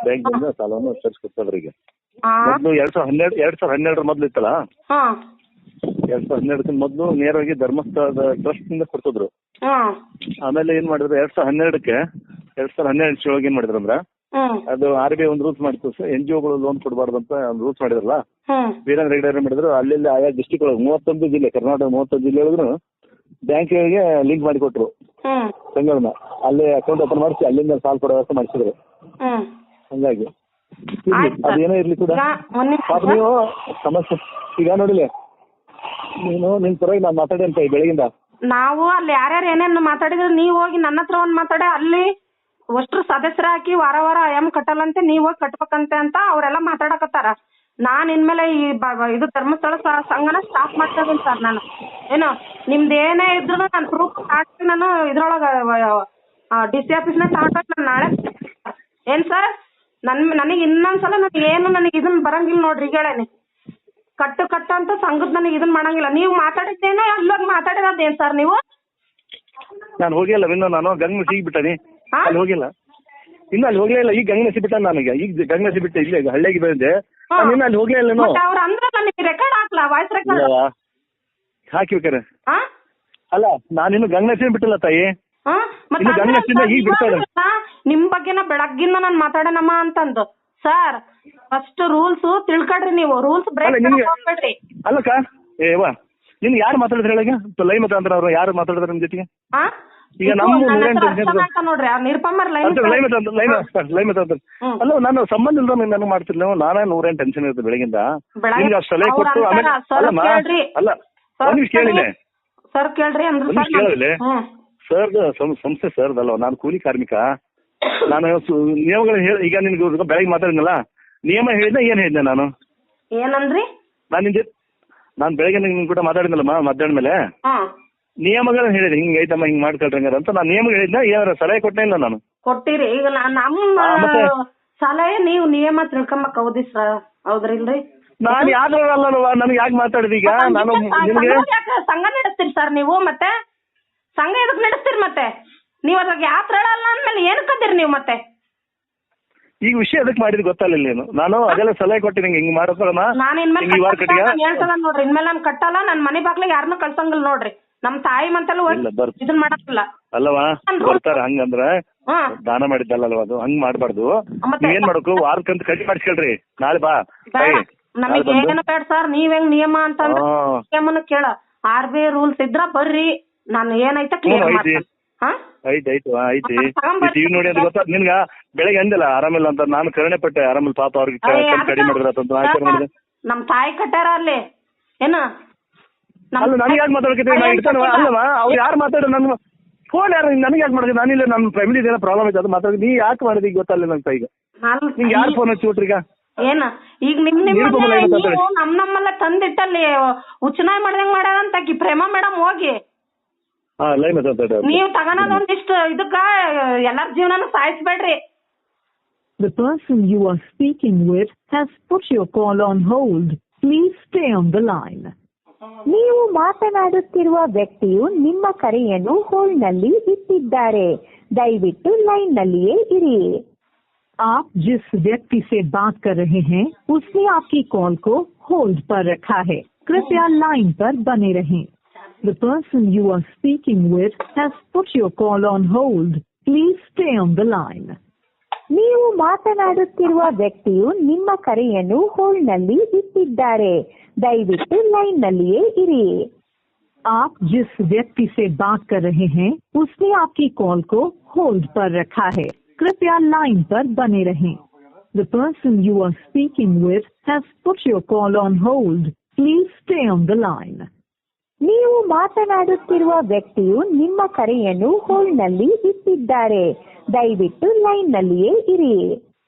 ಬ್ಯಾಂಕಿಂದ ಸಾಲವನ್ನು ವಿಸ್ತರಿಸ್ಕೊಡ್ತದ್ರಿಗೆ. ಮೊದಲು 2012 ಮೊದಲು ಇತ್ತಲ್ಲ, 2012 ಮೊದಲು ನೇರವಾಗಿ ಧರ್ಮಸ್ಥಳದ ಟ್ರಸ್ಟ್ ನಿಂದ ಕೊಡ್ತಿದ್ರು. ಆಮೇಲೆ ಏನ್ ಮಾಡಿದ್ರು 2012 ಒಳಗೆ ಏನ್ ಮಾಡಿದ್ರು ಅಂದ್ರ, ಅದು RBI ಒಂದು ರೂಲ್ಸ್ ಮಾಡಿತ್ತು, NGOಗಳು ಲೋನ್ ಕೊಡಬಾರ್ದು ಅಂತ ಒಂದು ರೂಲ್ಸ್ ಮಾಡಿದ್ರಲ್ಲ. ವೀರೇಂದ್ರ ಹೆಗ್ಗಡೆ ಏನ್ ಮಾಡಿದ್ರು, ಅಲ್ಲಿ ಆಯಾ ಡಿಸ್ಟಿಕ್ ಒಳಗೆ 31 ಜಿಲ್ಲೆ, ಕರ್ನಾಟಕ 31 ಜಿಲ್ಲೆ ಒಳಗೂ ಬ್ಯಾಂಕಿಗೆ ಲಿಂಕ್ ಮಾಡಿ ಕೊಟ್ರು ಸಂಘಗಳನ್ನ. ಅಲ್ಲಿ ಅಕೌಂಟ್ ಓಪನ್ ಮಾಡಿಸಿ ಅಲ್ಲಿಂದ ಸಾಲ ಕೊಡೋ ವ್ಯವಸ್ಥೆ ಮಾಡಿಸಿದ್ರು. ಹಂಗಾಗಿ ಅದೇನೋ ಇರ್ಲಿ ಕೂಡ ನೀವು ಸಮಸ್ಯೆ ಈಗ ನೋಡಿಲ್ಲ, ನೀನು ನಿನ್ ಪರವಾಗಿ ನಾನು ಮಾತಾಡಿ ಅಂತ ಬೆಳಗಿಂದ ನಾವು ಅಲ್ಲಿ ಯಾರ್ಯಾರು ಏನೇನು ಮಾತಾಡಿದ್ರೆ ನೀವು ಹೋಗಿ ನನ್ನ ಹತ್ರ ಒಂದ್ ಮಾತಾಡಿ, ಅಲ್ಲಿ ಅಷ್ಟ್ರು ಸದಸ್ಯರ ಹಾಕಿ ವಾರ ಕಟ್ಟಲ್ಲಂತೆ, ನೀವ್ ಹೋಗಿ ಕಟ್ಬೇಕಂತೆ ಅಂತ ಅವರೆಲ್ಲ ಮಾತಾಡಕತ್ತಾರ. ನಾನ್ ಇನ್ಮೇಲೆ ಇದು ಧರ್ಮಸ್ಥಳ ಸಂಘನ ಸ್ಟಾಪ್ ಮಾಡ್ತಾ ಇದೀನಿ ಸರ್. ನಾನು ಏನು ನಿಮ್ದು ಏನೇ ಇದ್ರು ನಾನು ಪ್ರೂಫ್ ಹಾಕಿ ನಾನು ಇದ್ರೊಳಗ DC ಆಫೀಸ್ನ ತಗೊಂಡೋಗಿ ನಾನು ನಾಳೆ ಏನ್ ಸರ್, ನನಗೆ ಇನ್ನೊಂದ್ಸಲ ನನಗೆ ಇದನ್ನ ಬರಂಗಿಲ್ಲ ನೋಡ್ರಿ. ಈಗ ಹೇಳೇನಿ ಕಟ್ಟು ಅಂತ ಸಂಘದ ನನಗೆ ಇದನ್ನ ಮಾಡಂಗಿಲ್ಲ. ನೀವು ಮಾತಾಡಿದ್ದೇನೆ ಅಲ್ಲೋಗಿ ಮಾತಾಡಿರೋದೇನ್ ಸರ್ ನೀವು? ನಾನು ಹೋಗಿಲ್ಲ ಇನ್ನು, ನಾನು ಗಂಗ ಸಿಗ್ಬಿಟ್ಟಾನಿ, ಅಲ್ಲಿ ಹೋಗಿಲ್ಲ ಇನ್ನು, ಅಲ್ಲಿ ಹೋಗ್ಲೇ ಇಲ್ಲ. ಈಗ ಗಂಗ ಸಿಬಿಟ್ಟ, ನನಗೆ ಈಗ ಗಂಗ ಸಿಬಿಟ್ಟೆ, ಇಲ್ಲಿ ಹಳ್ಳಿಗೆ ಬಂದೆ, ಇನ್ನು ಅಲ್ಲಿ ಹೋಗ್ಲೇ ಇಲ್ಲ. ಅವ್ರು ಅಂದ್ರೆ ನನಗೆ ರೆಕಾರ್ಡ್ ಹಾಕ್ಲಾ, ವಾಯ್ಸ್ ರೆಕಾರ್ಡ್ ಹಾಕಿಬೇಕಾರೆ ಅಲ್ಲ, ನಾನಿನ್ನು ಗಂಗನಸಿನ ಬಿಟ್ಟಿಲ್ಲ ತಾಯಿ. ನಿಮ್ ಬಗ್ಗೆನ ಬೆಳಗ್ಗಿಂದ ನಾನ್ ಮಾತಾಡೋಣಮ್ಮ ಅಂತಂದು. ಸರ್ ಫಸ್ಟ್ ರೂಲ್ಸ್ ತಿಳ್ಕೊಡ್ರಿ, ನೀವು ರೂಲ್ಸ್ ಬ್ರೇಕ್ ಮಾಡ್ಬೇಡ್ರಿ. ಅಲ್ಲಕ್ಕ ಏವಾ ನಿನ್ ಯಾರು ಮಾತಾಡಿದ್ರೆ ಹೇಳಗೆ ಲೈ ಮಾತಾಡ್ತಾರ, ಅವ್ರು ಯಾರು ಮಾತಾಡಿದ್ರೆ ನಿಮ್ ಜೊತೆಗೆ? ಈಗ ನಮ್ಮ ನೋಡ್ರಿ ನಿರುಪಮರ್ ಲೈ ಮಾತಾಡ್ತಾರೆ. ಅಲ್ಲ, ನಾನು ಸಂಬಂಧ ಇಲ್ದ ನನಗೆ ಮಾಡ್ತಿರ್ಲಿ, ನಾನೇ 100 ಟೆನ್ಷನ್ ಇರುತ್ತೆ ಬೆಳಗಿಂದ. ನಿಮ್ಗೆ ಅಷ್ಟು ಸಲಹೆ ಕೊಟ್ಟು ಆಮೇಲೆ ಅಲ್ಲ ಒಂದ್ ವಿಷಯ ಕೇಳಿಲ್ಲ ಸರ್, ಕೇಳ್ರಿ ಕೇಳಿಲ್ಲ ಸರ್, ಸಂಸ್ಥೆ ಸರ್ದಲ್ವ, ನಾನು ಕೂಲಿ ಕಾರ್ಮಿಕ. ನಾನು ನಿಯಮಗಳು ಹೇಳಿ, ಈಗ ನಿನ್ಗೆ ಬೆಳಗ್ಗೆ ಮಾತಾಡಿದ್ನಲ್ಲ, ನಿಯಮ ಹೇಳಿದ್ನ ಏನ್ ಹೇಳಿದ್ದೆ ನಾನು? ಏನಂದ್ರಿ? ನಾನು ಬೆಳಗ್ಗೆ ನಿನ್ ಕೂಡ ಮಾತಾಡಿದ್ನಲ್ಲಮ್ಮ ಮಧ್ಯಾಹ್ನ ಮೇಲೆ, ನಿಯಮಗಳನ್ನ ಹೇಳಿದೆ, ಹಿಂಗ್ ಐತಮ್ಮ ಹಿಂಗ್ ಮಾಡ್ಕೊಳ್ರಿ ಅಂತ ನಾನು ನಿಯಮ ಹೇಳಿದ್ನ, ಏನಾರ ಸಲಹೆ ಕೊಟ್ಟೇ ಇಲ್ಲ ನಾನು? ಕೊಟ್ಟಿರಿ. ಈಗ ನಮ್ಮ ಸಲಹೆ ನೀವು ನಿಯಮ ತಿಳ್ಕೊಂಬಕ್ ಹೌದಿ ಸರ್, ಹೌದ್ರಿಲ್ರಿ? ನಾನು ಯಾವ್ದಲ್ವ, ನನಗೆ ಯಾಕೆ ಮಾತಾಡಿದ? ಈಗ ನಾನು ಸಂಘ ನಡೆಸ್ತೀರಿ ಸರ್ ನೀವು, ಮತ್ತೆ ಸಂಘ ಎದಕ್ ನಡೆಸ್ತೀರಿ? ಮತ್ತೆ ನೀವ್ ಅದ್ರಾಗ ಯಾತ್ರ ಹೇಳಲ್ಲ ಅಂದ್ಮೇಲೆ ಏನಕ್ಕಂದಿರಿ ನೀವು? ಮತ್ತೆ ಈಗ ವಿಷಯ ಎದಕ್ ಮಾಡಿದ್ ಗೊತ್ತಲ್ಲ ನೀನು? ನಾನು ಅದೆಲ್ಲ ಸಲಹೆ ಕೊಟ್ಟಿನಿ, ಹಿಂಗ್ ಮಾಡೋಣ. ನಾನು ಇನ್ಮೇಲೆ ನೋಡ್ರಿ, ಇನ್ಮೇಲೆ ನಾನು ಕಟ್ಟಲ್ಲ, ನನ್ ಮನೆ ಬಾಗ್ಲಿಗೆ ಯಾರನ್ನೂ ಕಳ್ಸಂಗಿಲ್ಲ ನೋಡ್ರಿ. ನಮ್ ತಾಯಿ ಮಂತಲ್ಲ ಇದನ್ ಮಾಡಕ್ಕಿಲ್ಲ ಅಲ್ಲವಾ, ಬರ್ತಾರ ಹಂಗಂದ್ರ ದಾನ ಮಾಡಿದ್ದಲ್ಲವ, ಅದು ಹಂಗ್ ಮಾಡ್ಬಾರ್ದು. ನೀವೇನ್ ಮಾಡ್ಬೇಕು, ವಾರಕ್ಕಂತ ಕಟ್ಟಿ ಮಾಡಿಸ್ಕೊಳ್ರಿ, ನಾಳೆ ಬಾ. ನಮಗೆ ಏನು ಬೇಡ ಸರ್, ನೀವ್ ಹೆಂಗ್ ನಿಯಮ ಅಂತಂದ್ರೆ ನಿಯಮನ ಕೇಳ. RBI ರೂಲ್ಸ್ ಇದ್ರ ಬರ್ರಿ, ನಾನು ಏನೈತೆ ಕ್ಲಿಯರ್ ಮಾಡ್ತೀನಿ. ಐತಿ ಟಿವಿ ನೋಡಿ ಅಂತ ಗೊತ್ತ ನಿನ್ಗ? ಬೆಳಗ್ಗೆ ಅಂದಿಲ್ಲ ಆರಾಮಿಲ್ಲ ಅಂತ, ನಾನು ಕರುಣೆ ಪಟ್ಟೆ, ಆರಾಮಿಲ್ಲ ಪಾಪ, ಅವ್ರಿಗೆ ಕಡಿಮೆ ಮಾಡಿದ್ರೆ ನಮ್ ತಾಯಿ ಕಟ್ಟಾರ ಅಲ್ಲಿ ಏನು? ಅಲ್ಲ, ನನಗೆ ಯಾಕೆ ಮಾತಾಡ್ಕೈತಿ? ನಾ ಇಡ್ತಾನ ಅಲ್ಲವಾ, ಅವ್ರು ಯಾರು ಮಾತಾಡೋ ನನ್ ಫೋನ್ ಯಾರು ನನಗೆ ಯಾಕೆ ಮಾಡಿದ್ರಿ? ನಾನಿಲ್ಲ, ನನ್ನ ಫ್ಯಾಮಿಲಿ ಏನೋ ಪ್ರಾಬ್ಲಮ್ ಐತೆ, ಅದು ಮಾತಾಡಿ ನೀ ಯಾಕೆ ಮಾಡಿದ್ರಿ ಗೊತ್ತಲ್ಲ ನಂತ. ಈಗ ನಿಂಗೆ ಯಾರು ಫೋನ್ ಹಚ್ಚಿ ಬಿಟ್ರಿ? ಈಗ ಈಗ ನಮ್ಮಲ್ಲ ತಂದಿಟ್ಟಲ್ಲಿ ಉಚ್ಚನಾಯ್ ಮಾಡ್ದಂಗ್ ಮಾಡ್ಯಾರಂತ ಪ್ರೇಮ ಮೇಡಮ್ ಹೋಗಿ ನೀವು ತಗೋನೊಂದಿಷ್ಟು ಇದಕ್ಕ ಎಲ್ಲಾರ ಜೀವನ ಸಾಯಿಸ್ಬೇಡ್ರಿ. The person you are speaking with has put your call on hold. Please stay on the line. ನೀವು ಮಾತನಾಡುತ್ತಿರುವ ವ್ಯಕ್ತಿಯು ನಿಮ್ಮ ಕರೆಯನ್ನು ಹೋಲ್ಡ್ನಲ್ಲಿ ಇಟ್ಟಿದ್ದಾರೆ. ದಯವಿಟ್ಟು ಲೈನ್ನಲ್ಲಿಯೇ ಇರಿ. आप जिस व्यक्ति से बात कर रहे हैं उसने आपकी कॉल को होल्ड पर रखा है. कृपया लाइन पर बने रहें. The person you are speaking with has put your call on hold. Please stay on the line. ನೀವು ಮಾತನಾಡುತ್ತಿರುವ ವ್ಯಕ್ತಿಯು ನಿಮ್ಮ ಕರೆಯನ್ನು ಹೋಲ್ಡ್ನಲ್ಲಿ ಇಟ್ಟಿದ್ದಾರೆ. ದಯವಿಟ್ಟು ಲೈನ್ನಲ್ಲಿಯೇ ಇರಿ. आप जिस व्यक्ति से बात कर रहे हैं उसने आपकी कॉल को होल्ड पर रखा है. कृपया लाइन पर बने रहें. The person you are speaking with has put your call on hold. Please stay on the line. ನೀವು ಮಾತನಾಡುತ್ತಿರುವ ವ್ಯಕ್ತಿಯು ನಿಮ್ಮ ಕರೆಯನ್ನು ಹೋಲ್ಡ್ನಲ್ಲಿ ಇಟ್ಟಿದ್ದಾರೆ. ದಯವಿಟ್ಟು ಲೈನ್ನಲ್ಲಿಯೇ ಇರಿ.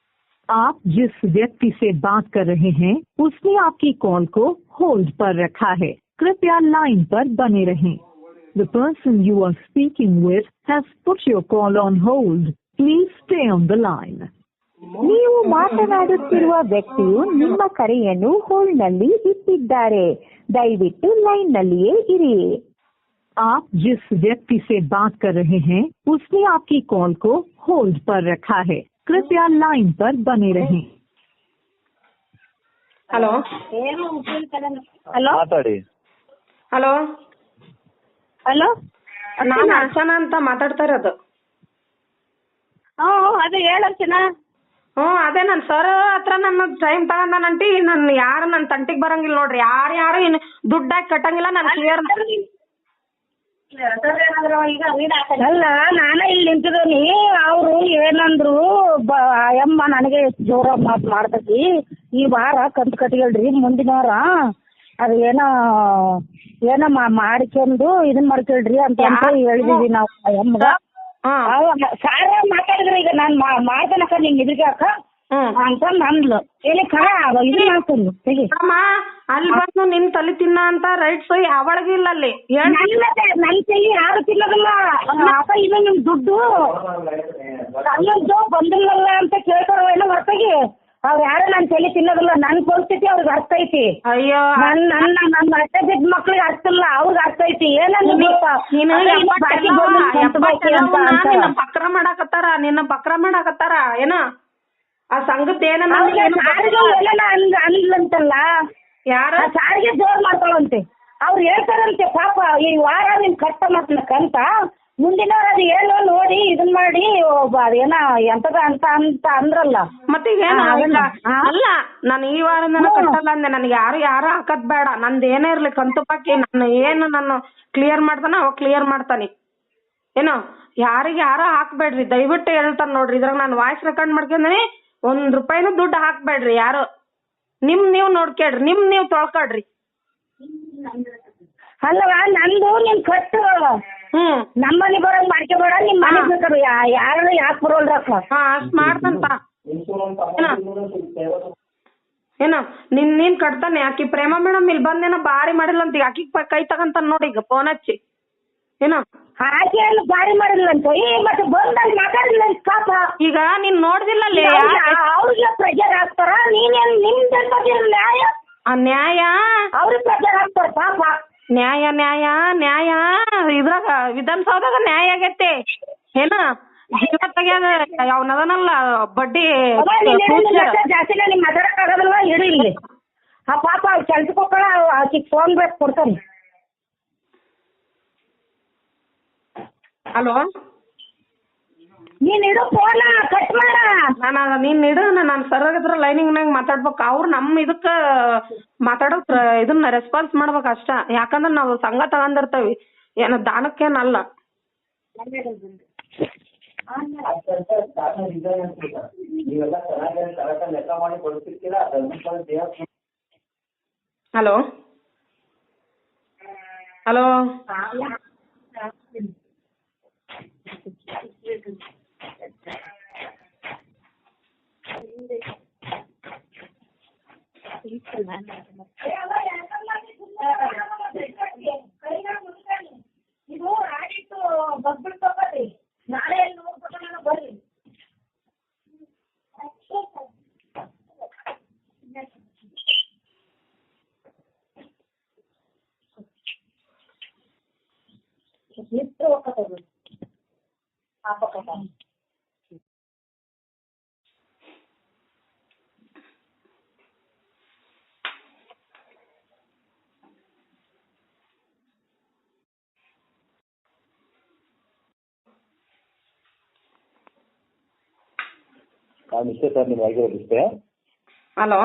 आप जिस व्यक्ति से बात कर रहे हैं उसने आपकी कॉल को होल्ड पर रखा है. कृपया लाइन पर बने रहें. The person you are speaking with has put your call on hold. Please stay on the line. ನೀವು ಮಾತನಾಡುತ್ತಿರುವ ವ್ಯಕ್ತಿಯು ನಿಮ್ಮ ಕರೆಯನ್ನು ಹೋಲ್ಡ್ನಲ್ಲಿ ಇಟ್ಟಿದ್ದಾರೆ. ದಯವಿಟ್ಟು ಲೈನ್ನಲ್ಲಿಯೇ ಇರಿ. आप जिस व्यक्ति से बात कर रहे हैं उसने आपकी कॉल को होल्ड पर रखा है. कृपया लाइन पर बने रहें। ಹಲೋ ಹಲೋ ಮಾತಾಡಿ. ಹಲೋ ಹಲೋ ನಾನು ಅರ್ಚನಾ ಅಂತ ಮಾತಾಡ್ತಾ ಇರೋದು. ಅದೇ ಹೇಳರ್ಚನಾ. ಅದೇ ನನ್ನ ಸರ್ ಹತ್ರ ನನ್ನ ಟೈಮ್ ತಗೊಂಡಾನಂಟಿ. ನನ್ನ ಯಾರು ನನ್ನ ತಂಟಿಗೆ ಬರಂಗಿಲ್ಲ ನೋಡ್ರಿ. ಯಾರು ಇನ್ನು ದುಡ್ಡಾಗಿ ಕಟ್ಟಂಗಿಲ್ಲ. ನಾನು ಕ್ಲಿಯರ್ ಅಲ್ಲ, ನಾನೇ ಇಲ್ಲಿ ನಿಂತಿದ್ದೀನಿ. ಅವರು ಏನಂದ್ರು ಅಮ್ಮ ನನಗೆ ಜೋರ ಮಾತು ಮಾಡ್ತೈತಿ. ಈ ವಾರ ಕಂತು ಕಟ್ಕೊಳ್ರಿ, ಮುಂದಿನ ವಾರ ಅದು ಏನೋ ಮಾಡ್ಕೊಂಡು ಇದನ್ ಮಾಡ್ಕೊಳ್ರಿ ಅಂತ ಹೇಳಿದೀವಿ ನಾವು ಅಮ್ಮಗ. ಸಾರ ಮಾತಾಡಿದ್ರೆ ಈಗ ನಾನ್ ಮಾಡ್ತಾನಕ್ಕ ನಿಂಗೆ ಇದ್ರಿಗೆ ಅಕ್ಕ ಅಂತ ನಂದ್ಲು. ಏನಕ್ಕ ಇದನ್ನ ಮಾಡ್ಕೊಂಡು ಹೇಗೆ ಅಲ್ಲಿ ಬಂದು ನಿನ್ ತಲೆ ತಿನ್ನ ಅಂತ ರೈಟ್ಸ್ ಯಾವಳಗಿಲ್ಲ ಅಲ್ಲಿ. ನನ್ ಕೈ ಯಾರು ತಿನ್ನೋದಿಲ್ಲ ಅಕ್ಕ. ಇದು ನಿಮ್ ದುಡ್ಡು ನನ್ನದು ಬಂದಿಲ್ಲಲ್ಲ ಅಂತ ಕೇಳ್ತಾರೋ ಏನೋ ಹೊರತಾಗಿ. ಅವ್ರು ಯಾರು ನನ್ ತಲೆ ತಿನ್ನೋದಿಲ್ಲ. ನನ್ ಪರಿಸ್ಥಿತಿ ಅವ್ರಿಗೆ ಅರ್ಥ ಐತಿ. ಅಯ್ಯೋ ನನ್ನ ಅರ್ಥ ಬಿದ್ದ ಮಕ್ಳಿಗೆ ಅರ್ಥ ಇಲ್ಲ, ಅವ್ರಿಗೆ ಅರ್ಥ ಐತಿ. ನಿನ್ನ ಬಕ್ರ ಮಾಡಾಕತ್ತಾರ ಏನ ಆ ಸಂಘದ ಅಂದ್ಲಂತಲ್ಲ. ಯಾರ ಸಾರಿಗೆ ಜೋರ್ ಮಾಡ್ತಾಳಂತೆ. ಅವ್ರು ಹೇಳ್ತಾರಂತೆ ಪಾಪ ಈ ವಾರ ನಿನ್ ಕಷ್ಟ ಮಾಡ್ಲಕ್ಕಂತ. ಮುಂದಿನವ್ರು ಅದು ಏನೋ ನೋಡಿ ಇದನ್ ಮಾಡಿ ಅದೇನ ಎಂತದ ಅಂತ ಅಂದ್ರಲ್ಲ. ಮತ್ತೆ ಅಲ್ಲ, ನಾನು ಈ ವಾರ ಕಟ್ಟಲ್ಲ ಅಂದೆ. ನನ್ಗೆ ಯಾರು ಹಾಕದ್ ಬೇಡ. ನಂದು ಏನೇ ಇರ್ಲಿ ಕಂತು ಬಾಕಿ ನಾನು ಕ್ಲಿಯರ್ ಮಾಡ್ತಾನ ಅವಾಗ ಕ್ಲಿಯರ್ ಮಾಡ್ತಾನೆ. ಏನೋ ಯಾರು ಹಾಕ್ಬೇಡ್ರಿ ದಯವಿಟ್ಟು ಹೇಳ್ತಾನೆ ನೋಡ್ರಿ. ಇದ್ರಾಗ ನಾನು ವಾಯ್ಸ್ ರೆಕಾರ್ಡ್ ಮಾಡ್ಕೊಂಡ್ರಿ. ₹1 ದುಡ್ಡು ಹಾಕ್ಬೇಡ್ರಿ ಯಾರು. ನೀವು ನೋಡ್ಕೇಳ್ರಿ, ನೀವು ತೊಳ್ಕೊಳ್ರಿ. ಅಲ್ಲವಾ ನಂದು ನಿನ್ ಕಟ್ಟು ನಮ್ಮನೆ ಬರೋಂಗ್ ಮಾಡ್ಕೋಬೇಡ. ನಿಮ್ ಮನೆ ಬೇಕಾರು ಯಾರು ಯಾಕೆ ಬರೋಲ್ರಕ್ಕ. ಅಷ್ಟ್ ಮಾಡ್ತಂತ ಏನೋ ನೀನ್ ಕಟ್ತಾನೆ. ಆಕಿ ಪ್ರೇಮ ಮೇಡಮ್ ಇಲ್ಲಿ ಬಂದೇನೋ ಬಾರಿ ಮಾಡಿಲ್ಲ ಅಂತ ಆಕಿ ಕೈ ತಗಂತಾನ ನೋಡಿ ಈಗ ಫೋನ್ ಹಚ್ಚಿ. ಏನೋ ಆಕೆ ಏನು ಬಾರಿ ಮಾಡಿಲ್ಲಂತ. ಮತ್ತೆ ಬಂದಲ್ಲಿ ಮಾತಾಡಿಲ್ಲ ಪಾಪ. ಈಗ ನೀನ್ ನೋಡ್ದಿಲ್ಲ ಅವ್ರಿಗೆ ಪ್ರೆಜರ್ ಹಾಕ್ತಾರ. ನೀನೇನ್ ನಿಮ್ದ ನ್ಯಾಯ ನ್ಯಾಯ ಅವ್ರಿಗೆ ಪ್ರೆಜರ್ ಹಾಕ್ತಾರ ಪಾಪ. ನ್ಯಾಯ ಇದ್ರಾಗ ವಿಧಾನಸೌಧದಾಗ ನ್ಯಾಯ ಆಗೈತಿ. ಏನ ಜೀವ ತೆಗ್ಯಾದ ಅವನದನಲ್ಲ ಬಡ್ಡಿ ಜಾಸ್ತಿ ನಿಮ್ ಮಾತಾಡಕ್ ಆಗೋದಲ್ವಾ. ಇಡಿ ಇಲ್ಲಿ ಆ ಪಾಪ ಕೆಲ್ಸಕ್ಕೆ ಹೋಗ್ತಾಳ. ಆಕಿಗೆ ಫೋನ್ ಬೇಕು ಕೊಡ್ತಾನೆ. ಹಲೋ ನೀನ್ ಇಡು ಫೋನ್ ಕಟ್ ಮಾಡ. ನೀನ್ ಇಡು. ನಾನು ಸರಿಯಾಗಿದ್ರ ಲೈನಿಂಗ್ನಾಗ ಮಾತಾಡ್ಬೇಕು. ಅವ್ರು ನಮ್ಮ ಇದಕ್ಕ ಮಾತಾಡೋಕ್ ಇದನ್ನ ರೆಸ್ಪಾನ್ಸ್ ಮಾಡ್ಬೇಕು ಅಷ್ಟ. ಯಾಕಂದ್ರೆ ನಾವು ಸಂಘ ತಗೊಂಡಿರ್ತೇವಿ, ಏನೋ ದಾನಕ್ಕೇನಲ್ಲ. ಹಲೋ ಇದು ಆಡಿಟ್ಟು ಬಸ್ಬಿಟ್ಟು ತಗೋರಿ. ನಾಳೆ ನೋಡ್ಕೊಂಡು ಬರ್ರಿ. ಎಷ್ಟು ಹೋಗ್ತದೆ ಇಷ್ಟೇ ಸರ್ ನಿಮ್ಗೆ ಆಗಿರೋದಿಷ್ಟೇ. ಹಲೋ